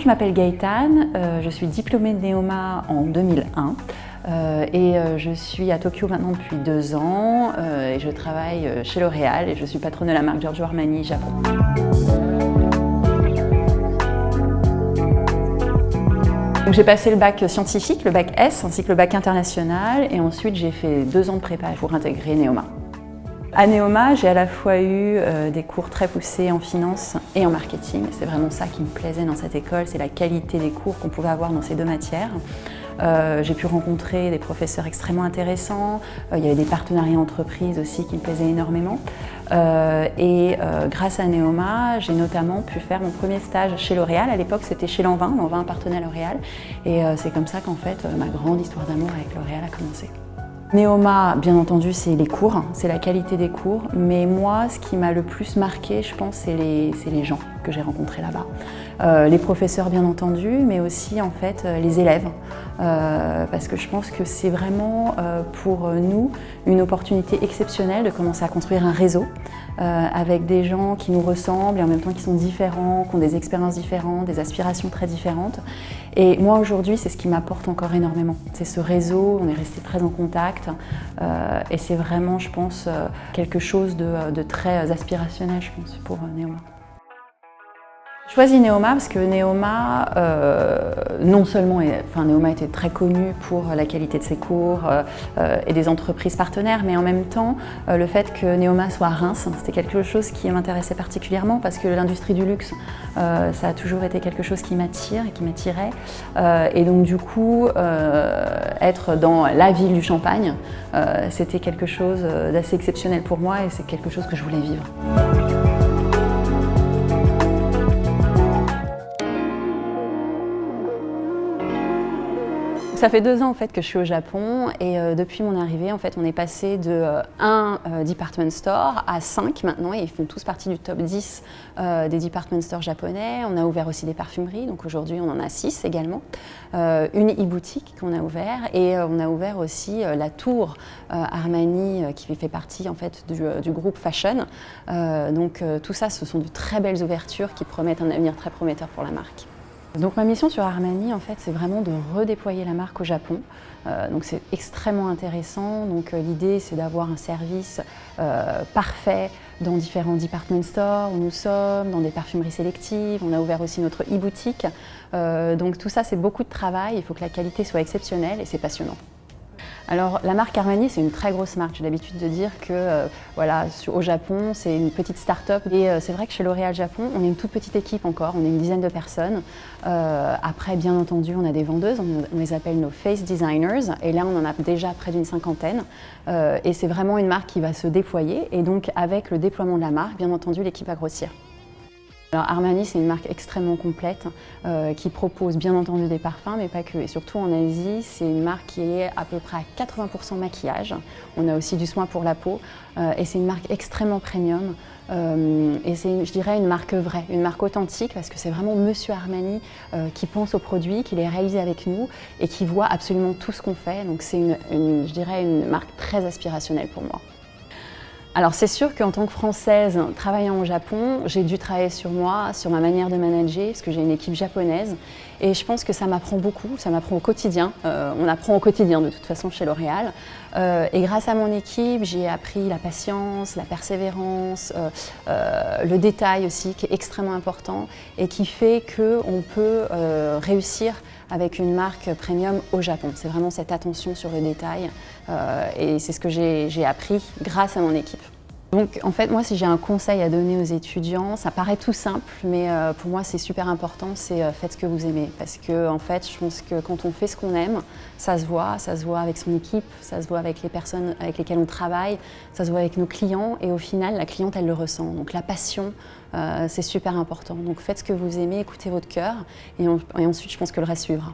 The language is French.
je m'appelle Gaëtane, je suis diplômée de Neoma en 2001 et je suis à Tokyo maintenant depuis 2 ans et je travaille chez L'Oréal et je suis patronne de la marque Giorgio Armani Japon. J'ai passé le bac scientifique, le bac S, ainsi que le bac international et ensuite j'ai fait 2 ans de prépa pour intégrer Neoma. À Neoma, j'ai à la fois eu des cours très poussés en finance et en marketing. C'est vraiment ça qui me plaisait dans cette école, c'est la qualité des cours qu'on pouvait avoir dans ces 2 matières. J'ai pu rencontrer des professeurs extrêmement intéressants, il y avait des partenariats entreprises aussi qui me plaisaient énormément. Grâce à Neoma, j'ai notamment pu faire mon premier stage chez L'Oréal. À l'époque, c'était chez Lanvin, Lanvin appartenait à L'Oréal. Et c'est comme ça qu'en fait, ma grande histoire d'amour avec L'Oréal a commencé. Neoma, bien entendu, c'est les cours, c'est la qualité des cours, mais moi, ce qui m'a le plus marqué, je pense, c'est les gens que j'ai rencontrés là-bas. Les professeurs, bien entendu, mais aussi, en fait, les élèves, parce que je pense que c'est vraiment, pour nous, une opportunité exceptionnelle de commencer à construire un réseau avec des gens qui nous ressemblent et en même temps qui sont différents, qui ont des expériences différentes, des aspirations très différentes. Et moi, aujourd'hui, c'est ce qui m'apporte encore énormément. C'est ce réseau, on est resté très en contact et c'est vraiment, je pense, quelque chose de très aspirationnel, je pense, pour Neoma. J'ai choisi Neoma parce que Neoma, non seulement, Neoma était très connu pour la qualité de ses cours et des entreprises partenaires, mais en même temps, le fait que Neoma soit à Reims, c'était quelque chose qui m'intéressait particulièrement parce que l'industrie du luxe, ça a toujours été quelque chose qui m'attire et qui m'attirait. Et donc du coup, être dans la ville du Champagne, c'était quelque chose d'assez exceptionnel pour moi et c'est quelque chose que je voulais vivre. Ça fait 2 ans en fait que je suis au Japon et depuis mon arrivée en fait on est passé de 1 department store à 5 maintenant et ils font tous partie du top 10 des department stores japonais. On a ouvert aussi des parfumeries, donc aujourd'hui on en a 6 également. Une e-boutique qu'on a ouvert et on a ouvert aussi la tour Armani qui fait partie en fait du groupe Fashion. Donc tout ça ce sont de très belles ouvertures qui promettent un avenir très prometteur pour la marque. Donc ma mission sur Armani, en fait, c'est vraiment de redéployer la marque au Japon. Donc c'est extrêmement intéressant. Donc l'idée, c'est d'avoir un service parfait dans différents department stores où nous sommes, dans des parfumeries sélectives. On a ouvert aussi notre e-boutique. Donc tout ça, c'est beaucoup de travail. Il faut que la qualité soit exceptionnelle et c'est passionnant. Alors la marque Armani, c'est une très grosse marque. J'ai l'habitude de dire que au Japon, c'est une petite start-up. Et c'est vrai que chez L'Oréal Japon, on est une toute petite équipe encore, on est une dizaine de personnes. Après, bien entendu, on a des vendeuses, on les appelle nos face designers. Et là, on en a déjà près d'une 50aine. Et c'est vraiment une marque qui va se déployer. Et donc, avec le déploiement de la marque, bien entendu, l'équipe va grossir. Alors Armani, c'est une marque extrêmement complète qui propose bien entendu des parfums, mais pas que. Et surtout en Asie, c'est une marque qui est à peu près à 80% maquillage. On a aussi du soin pour la peau et c'est une marque extrêmement premium. Et c'est, je dirais, une marque vraie, une marque authentique parce que c'est vraiment Monsieur Armani qui pense aux produits, qui les réalise avec nous et qui voit absolument tout ce qu'on fait. Donc c'est je dirais, une marque très aspirationnelle pour moi. Alors c'est sûr qu'en tant que Française travaillant au Japon, j'ai dû travailler sur moi, sur ma manière de manager, parce que j'ai une équipe japonaise. Et je pense que ça m'apprend beaucoup, ça m'apprend au quotidien. On apprend au quotidien de toute façon chez L'Oréal. Et grâce à mon équipe, j'ai appris la patience, la persévérance, le détail aussi qui est extrêmement important et qui fait qu'on peut réussir avec une marque premium au Japon. C'est vraiment cette attention sur le détail et c'est ce que j'ai appris grâce à mon équipe. Donc en fait, moi, si j'ai un conseil à donner aux étudiants, ça paraît tout simple, mais pour moi, c'est super important, c'est faites ce que vous aimez. Parce que en fait, je pense que quand on fait ce qu'on aime, ça se voit avec son équipe, ça se voit avec les personnes avec lesquelles on travaille, ça se voit avec nos clients et au final, la cliente, elle le ressent. Donc la passion, c'est super important. Donc faites ce que vous aimez, écoutez votre cœur et ensuite, je pense que le reste suivra.